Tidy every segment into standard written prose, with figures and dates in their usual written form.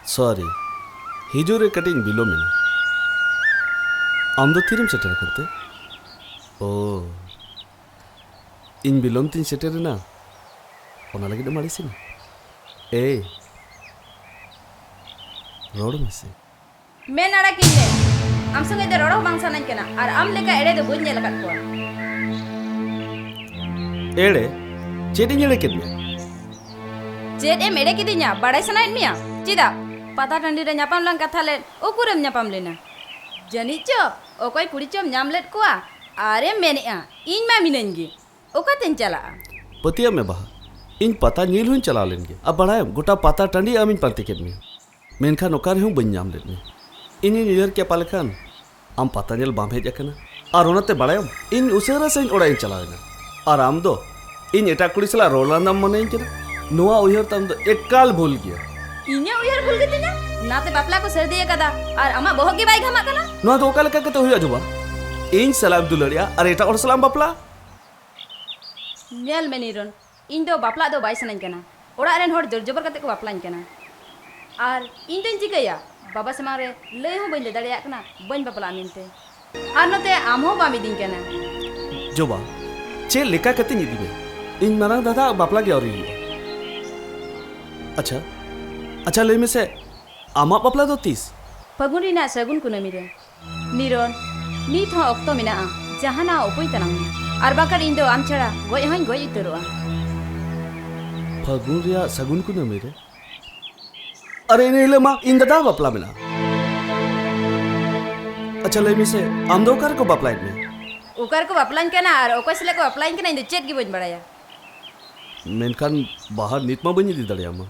Sorry हिजूरे cutting below में आम दो तीरम सेटर करते ओ इन बिलोम तीन सेटर ना ओना लगी मारी सी ए रोड में से मैं नाड़ा किने आम संगे दे रोड बांग सानाñ केना और आम लेका एड़े दो बुñ नेल kat ko एड़े चेडिंग एड़े केदमे चेड एम एड़े किदिnya बाड़ाय सानाइन मिया चिदा पता टंडी रे ᱧᱟᱯᱟᱢ ᱞᱟᱝ ᱠᱟᱛᱷᱟ ᱞᱮᱱ ᱩᱠᱩᱨᱮᱢ ᱧᱟᱯᱟᱢ ᱞᱮᱱᱟ ᱡᱟᱹᱱᱤᱡ ᱪᱚ ᱚᱠᱚᱭ ᱠᱩᱲᱤ ᱪᱚᱢ ᱧᱟᱢ ᱞᱮᱫ ᱠᱚᱣᱟ ᱟᱨᱮᱢ ᱢᱮᱱᱮᱜᱼᱟ ᱤᱧ ᱢᱟ ᱢᱤᱱᱟᱹᱧ ᱜᱮ ᱚᱠᱟᱛᱮᱧ ᱪᱟᱞᱟᱜᱼᱟ पतिया में बहा इन पता नील हुन चला लेंगे अब बढ़ाए गोटा पता टंडी आमिन पाते के में मेनखान ओकार हूं बन जाम लेने इन नियर के पालखान आम पता नेल बाम हेज अकना और ओनाते बढ़ाए इन उसेरा से ओड़ा इन चला लेना और आम दो इन एटा कुड़ी सला रोलांदाम मने इन केना नोआ उयहर तम दो एकाल भूल गया इन्या उयहर भूल गतिना नाते बापला को सर्दी कदा और अमा बोह की बाई घमा कना नोआ तो ओका लेका कते हुया जुबा इन सलाम दुलड़िया और एटा और सलाम बापला नेल मेनिरन इन दो बापला दो बाई सनाñ कना ओड़ा रेन हर जोर जबर कते को बापलाñ कना और इन दिन चिकैया बाबा समारे लय हो बइन ले दाड़िया कना बइन बापला मिनते और नते आम हो बामी दिन कना जुबा चे लेका कते निदी बे इन मारा दादा बापला के औरी अच्छा अच्छा ले में से आमा बापला दो 30 फगुनी ना सगुन कुनमी रे निरन नीत हो ऑक्टो मिना जहाना उपुय तनाम और बाकर इन दो आम छड़ा गोय हन गोय उतरवा फगुन रिया सगुन कुन मेरे अरे ने लेमा इन दादा बापला मिना अच्छा ले में से आम दो कर को बापला में उकर को बापलान केना और ओकसले को बापलान केना इन चेट की बज बड़ाया मेनखान बाहर नीतमा बनी दी दड़िया मा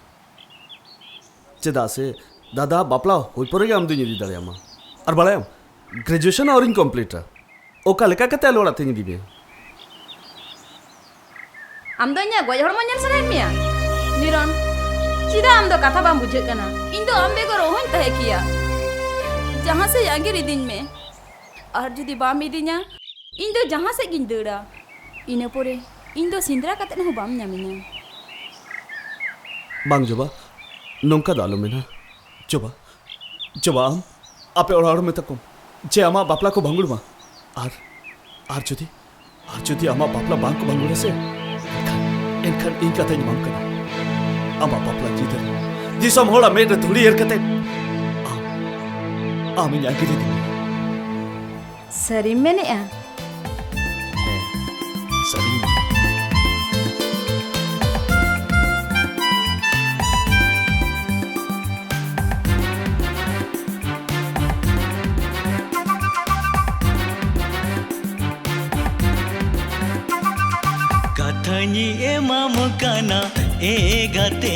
चेदा से दादा बापला होई परे आम दुनी दी दड़िया मा और बड़ाया ग्रेजुएशन और इनकम्प्लीट ओका लेका कते लोड़ा थिंग दिबे आम दो nya गोय हरमो नेल सनाय मिया निरन चिदा आम दो कथा बाम बुझे कना इन दो आम बेगर ओहन तहे किया जहां से आगे रिदिन में और जुदी बाम इदिnya इन दो जहां से गिन दड़ा इने पोरे इन दो सिंद्रा कतन हो बाम ᱧᱟᱢᱤᱧᱟ बांग जोबा नोंका ᱫᱚ ᱟᱞᱚᱢ ᱢᱮᱱᱟ जोबा जोबा आम आपे ओराड़ में तकम जे आमा बापला को भांगुड़ मा आर जुदी आमा बापला बांग को भांगुड़ से एनखान इन कथा मांग कना आमा बापला जीदर दिसम होड़ा मेड थोड़ी एर कते आम इन आगे दे सरी मेनेआ सरी कथनी एमाम काना ए गाते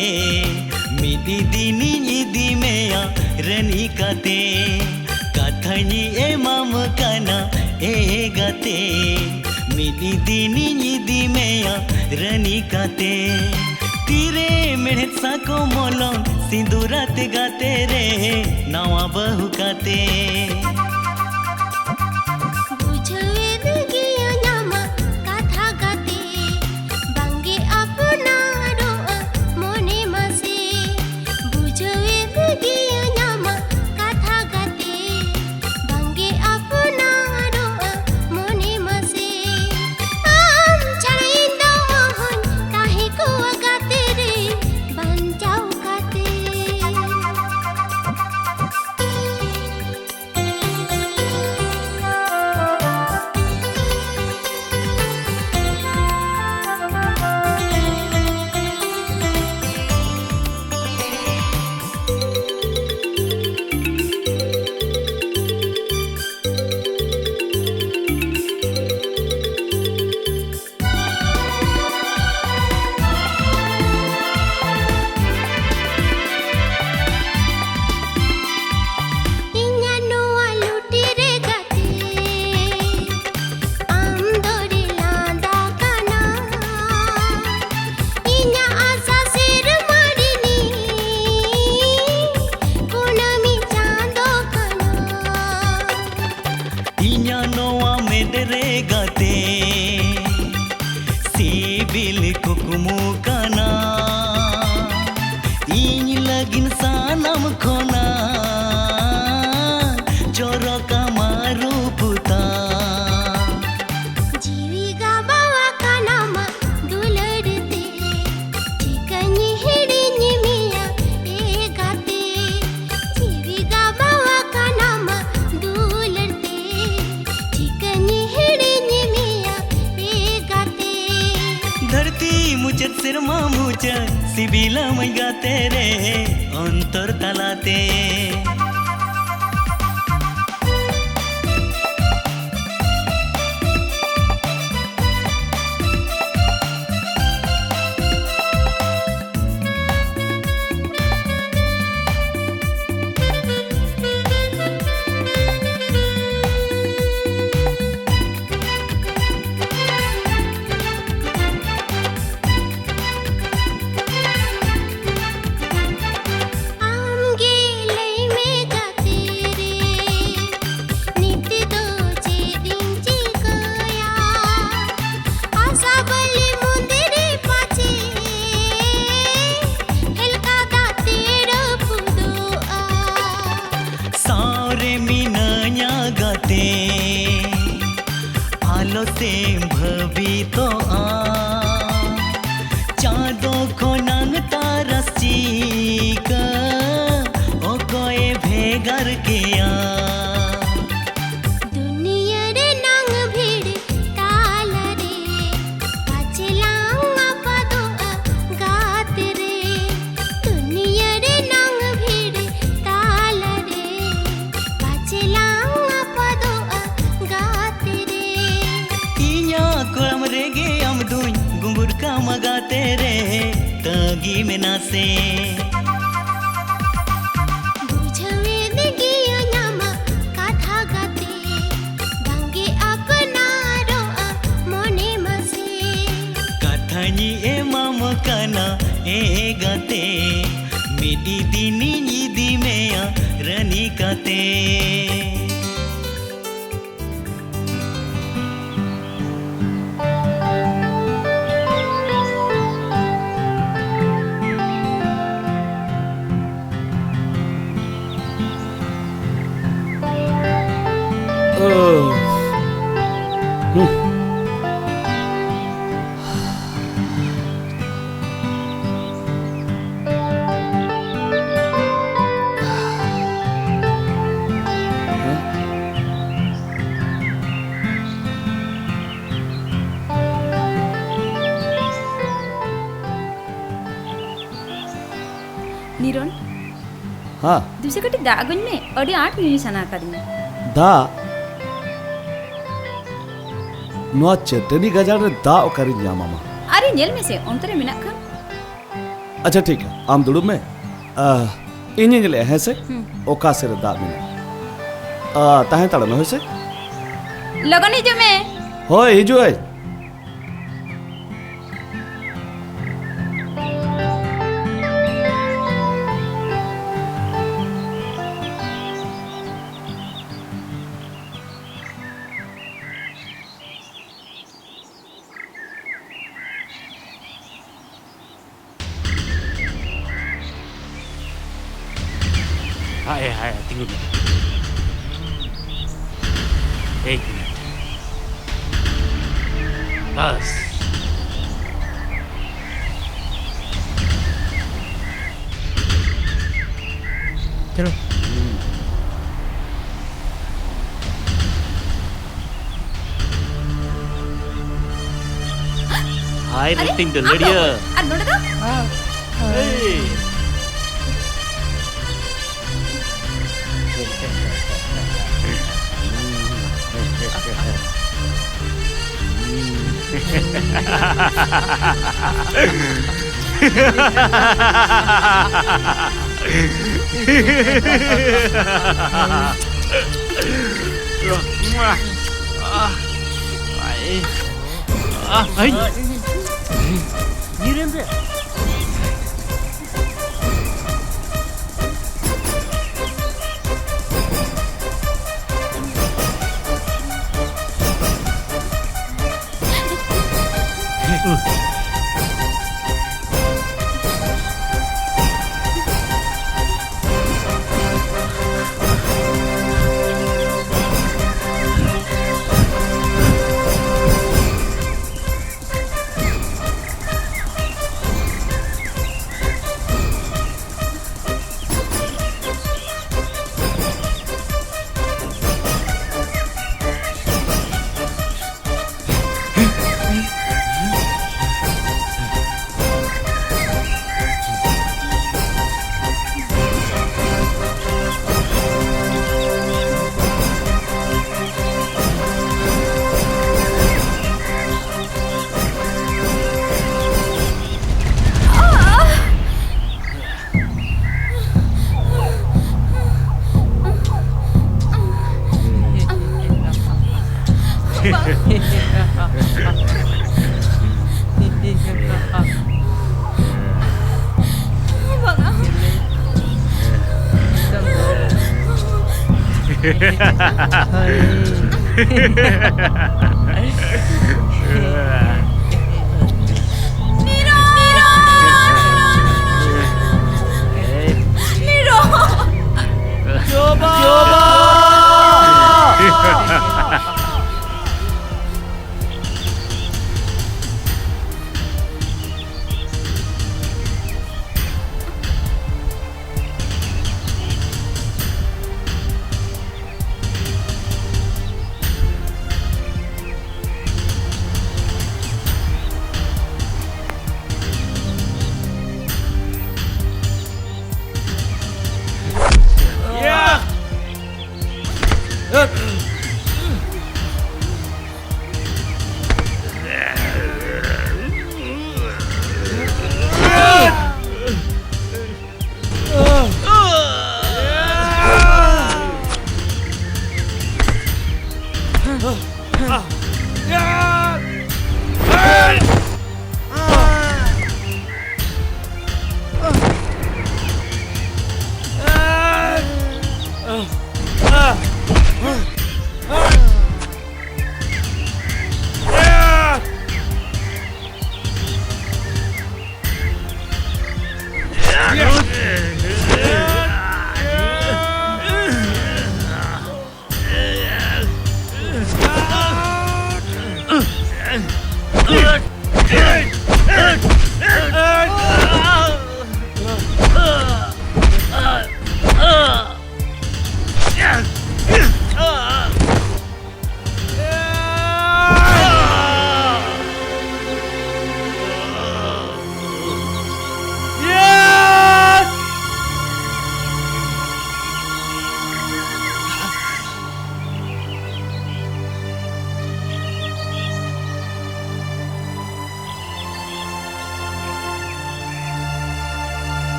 मिदी दिनी निदी मेया रनी काते कथनी एमाम काना ए गाते मिदी दिनी निदी मेया रनी काते तीरे मेढ़त साको मोलो सिंदूरात गाते रे नवा बहु काते सिरमा मुझे सिबिला मैं गाते रे अंतर तलाते Kiron, हाँ दूसरे कटी दागुन में अड़ी 8 मिनट सना करी दा नोआ चटनी गजार रे दा ओकारी ᱧᱟᱢᱟᱢᱟ अरे नेल में से अंतरे मिनट का अच्छा ठीक है आम दुड़ुब में ᱤᱧ ᱧᱮᱞᱮ ᱦᱮᱸᱥᱮ ᱚᱠᱟ ᱥᱮᱨ ᱫᱟᱜ ᱢᱮᱱᱟᱜᱼᱟ ᱛᱟᱦᱮᱸ ᱛᱟᱲ ᱢᱮ ᱦᱳᱭᱥᱮ लगन ही जो में ᱦᱳᱭ ᱦᱤᱡᱩᱜ ᱟᱹᱧ हाय tunggu dulu. एक मिनट बस चलो हाय रेटिंग डलड़िया अरे नोड़ा था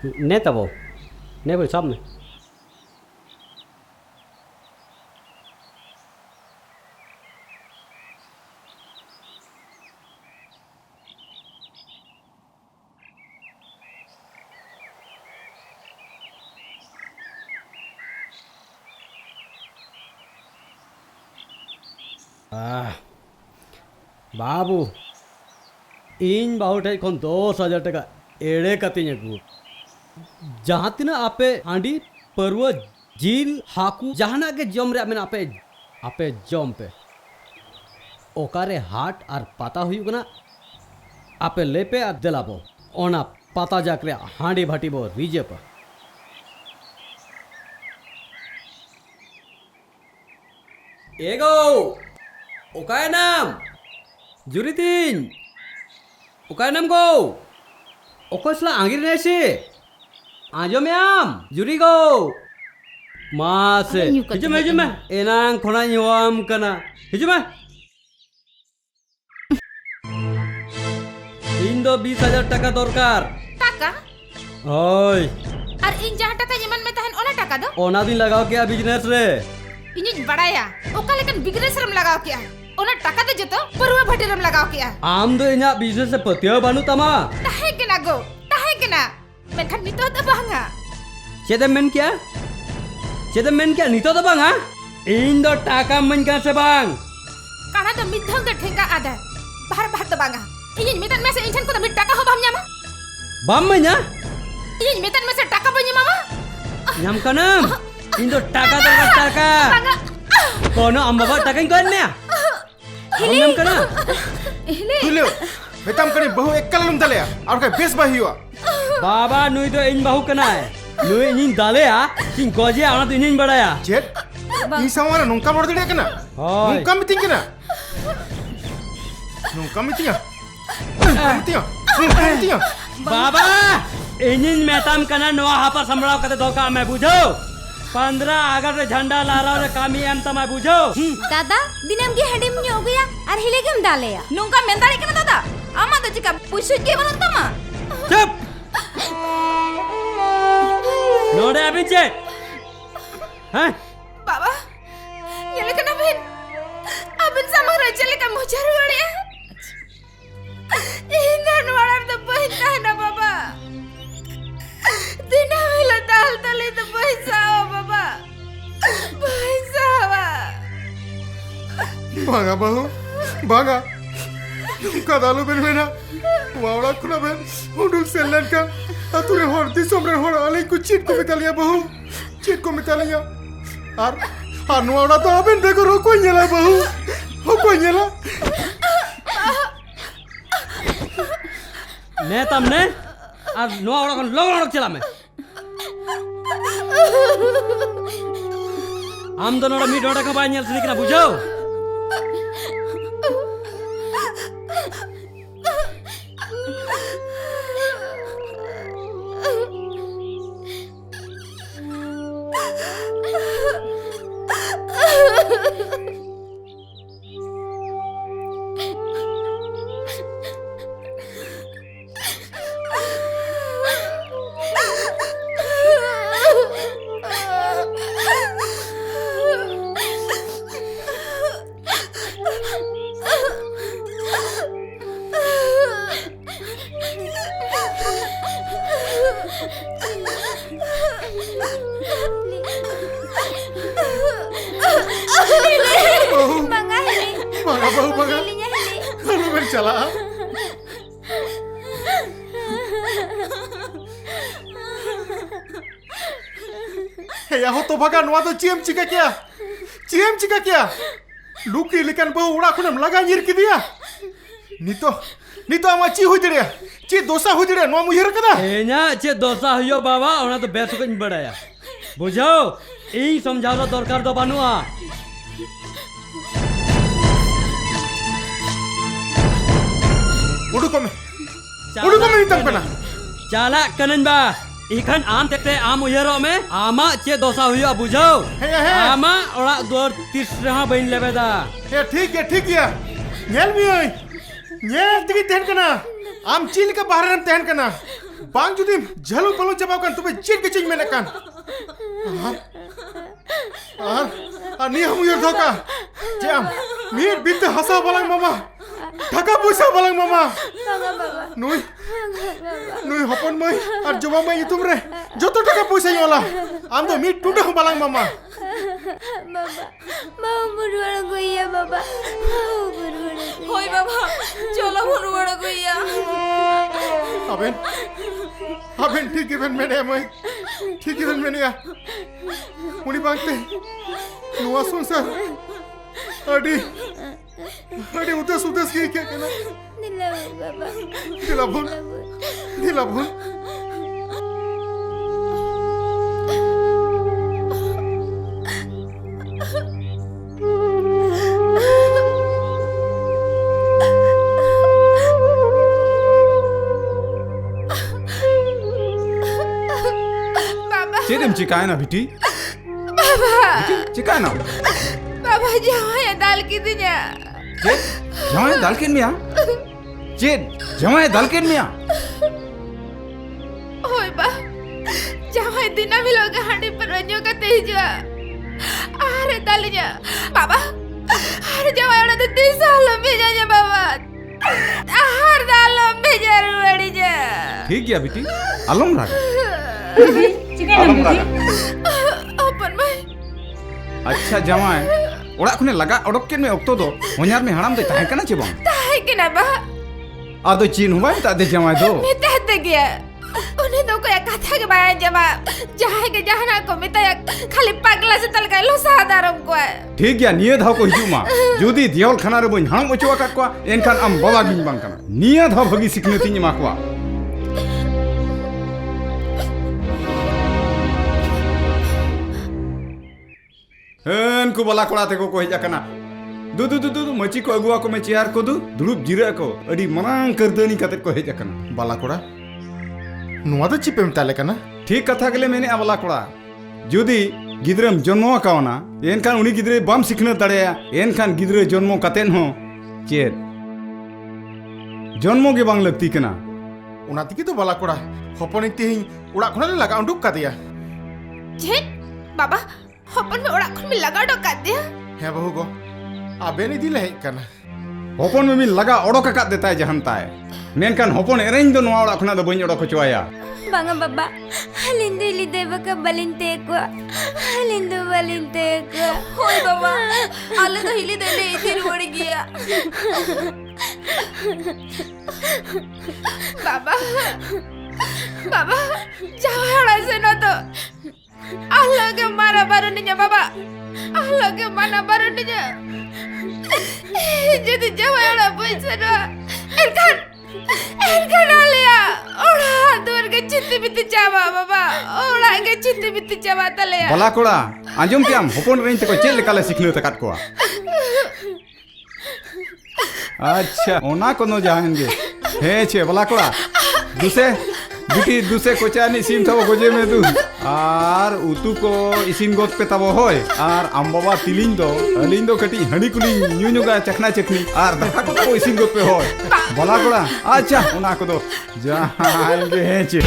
Ne tabo. Ne boleh sab ne. बाबू इन बाहु ठे खन 10,000 टका एड़े कतिन अगू जहाँ तीना आपे हांडी परवा जिल हाकू जहाना के जम रे मेना आपे जम पे ओकारे हाट आर पाता हुई कना आपे लेपे आ दिलाबो ओना पाता जाकरे हांडी भाटी बो रिजे पर एगो ओकाय नाम जुरितिन ओकाय नाम गो ओकसला आंगिर नेसे आजो में आम जुरी गो मासे हिजुमे एनांग खोना निवाम कना हिजुमे इन दो 20,000 टका दरकार টাকা ओय আর ইন যাহা টাকা যেমন মে তাহেন ওনা টাকা দো ओना दिन लगाओ क्या बिजनेस रे इनिज बड़ाया ओका लेकिन बिजनेस रम लगाओ क्या ओना टाका दे जतो परवा भटे रम लगाओ क्या आम दो इना बिजनेस से पतियो बानु तमा ताहे केना गो ताहे केना मेनखान नितो द बांगा चेदम मेन क्या नितो तो बांगा इन दो टाका मन का से बांग काना तो मिथल द ठेका आदा बाहर बाहर द बांगा इनिज मेतन में से इंसान को तो टाका हो बाम न्यामा बाम मnya इनिज मेतन में से टाका बनी मामा nyam kanam इन दो टाका टाका बांगा कोनो अम्मा टाका इन करने हम nyam kana हिले Dulu, betam kani bahu ekal lum dalaya. Aur kai bes bahiwa. बाबा नुई तो इन बाहु कना है नुई इन डाले आ इन गोजे आना तो इन बड़ाया Jet, ini sama orang nungkam orang dia kena. Hoi. Nungkam meeting kena. Nungkam meeting ya. Nungkam meeting ya. बाबा इन मेहताम कना नवा हापा संभलाव कते धोखा मैं बुझो 15 अगस्त रे झंडा लहराव रे कामी एम तमा बुझो दादा दिनम गे हडिम ᱧᱚᱜᱭᱟ আর हिले गेम डालेया नुंका मेंदाड़ी कना दादा आमा तो चिका पुइसु के बनन तमा चुप नोडे अभी चे हैं बाबा ये कना बिन अबिन sama raja le kamu jaru ya indan waram to paisa na baba dina vela dal tale to paisa baba paisa wa Bangga bahu, bangga. Nungka dalu ben bena. Wawla kuna ben. Udul selan ka. Ature hor di somre hor alai ku cheat ko mitaliya bahu. Cheat ko mitaliya. Ar nuwala to aben beko ro ko nyela bahu. Ho ko nyela. ने तमने आज no औरा कन लोग चला मैं आम दोनों meet Voda का बाnyal sini kena बुझो Bangga bahu bangga. Dalu ben chala. Hey, ho to bhaga nuwa to ciem chika kya? Luki likan bahu ura khunam laga nyir ki dia. Nito ama chi hui dere. Chi dosa hui dere nuwa muhir kada. एना चे दोसा हुयो बाबा ओना तो base को बड़ाया बुझो ई समझावला दरकार तो बानुआ Udu kome nitam kana. चाला कनन बा इखन आम तेते आम उयरो में आमा चे दोसा हुयो बुझो Hey, hey. आमा ओला दोर 30 रहा बइन लेबेदा Hey, ठीक ya. Nyel mi oi. Nyel tigi ten kana. Am chil ka bahar ram ten kana. बांग जुदी झलू पलू चबाव कान तबे चेट के चिंग मेने कान आर नी हम उयर धोका जाम मीर बित हसा बालांग मामा टाका पैसा बालांग मामा नुई हपन मई और जवा मई तुम रे जतो टाका पैसा योला आम दो मीर टूटा हम बालांग मामा mau berwarna goya baba mau berwarna होय बाबा चलो मुरुवाड़ा गइया अबेन ठीक है मैंने मई ठीक है मैंने या मुनी बांगते नुआ संसार अडी उतस की क्या कहना baba दिलाबुन चेदम चिकाय ना बिटी बाबा चिकाय ना बाबा जवाय दाल की दिया चेद जमाय दालकेन मिया चेद जमाय दालकेन मिया होय बा जवाय दिना भी लोग हांडी पर रंजो का तेजा अरे दालिया बाबा अरे जवाय उड़ा तो 30 साल भेजा जा बाबा हर दाल भेजा रुड़ी जा ठीक गया बिटी आलम राग अपन में अच्छा जमाय ओड़ा खुने लगा ओडक केन में ओक्तो दो होन्यार में हराम दे ताहे कना चे बांग ताहे के ना बा आदो चीन हुआ ता दे जमाय दो मैं तहते गया उन्हें तो कोई कथा के बारे जमा जहां के जहाना को मिता खाली पगला से तल गए लो साधारण को ठीक गया निये धाव को हिजू मा जुदी दियोल खाना रे बइन हाम ओचवा काट को एनखान आम बाबा गिन बांग कना निये धाव भगी सिकनेती मा को एन को बला कोड़ा ते को हेजा कना दु मची को अगुआ को में चेयर को दुरुब जिरा को अडी मनांग करदनी कते को हेजा कना बाला कोड़ा नुआ तो चिपे मताले कना ठीक कथा गले मैंने अबला कोड़ा जुदी गिद्रम जन्म कावना एनखान उनी गिद्रे बम सिखना दड़ेया एनखान गिद्रे जन्म कतेन हो चेद जन्म के बांग लगती कना उना तिकी तो बाला कोड़ा हपनी तिहिं उड़ा खना लगा उंडुक का दिया जे बाबा हपन में उड़ा खुन में लगा डका दिया है बहू को अबेन इदी ले कना हपन में लगा ओडो का देता है जहनता है मेनखान हपन एरेंज दो नवा ओड़ा खना दो बइन ओडो खचवाया banga baba halindu ilide baka balinte ko halindu balinte ko होय बाबा आले तो हिली दे ले इधर उड़ गया बाबा बाबा जावड़ा से ना तो Allah के मारा बारनिया बाबा Allah के माना बारनिया jadi जावड़ा पैसा ना एनखान आलिया ओड़ा दूर के चित्ती बित्ती चावा बाबा ओड़ा के चित्ती बित्ती चावा तले बला कोड़ा आंजम के आम हपन रेंज ते को चेल लेकाले सिखने तकाट को अच्छा ओना कोनो जाएंगे हे छे बला कोड़ा दुसे बिटी दुसे कोचानी सिम थाबो गोजे में दु आर उतु को इसिन गोत पे ताबो होय आर आम बाबा तिलिन दो अलिन दो कटी हंडी कुली न्यूनुगा चखना चखनी आर दाका को इसिन गोत पे होय बला कोड़ा अच्छा ओना को दो जाएंगे हे छे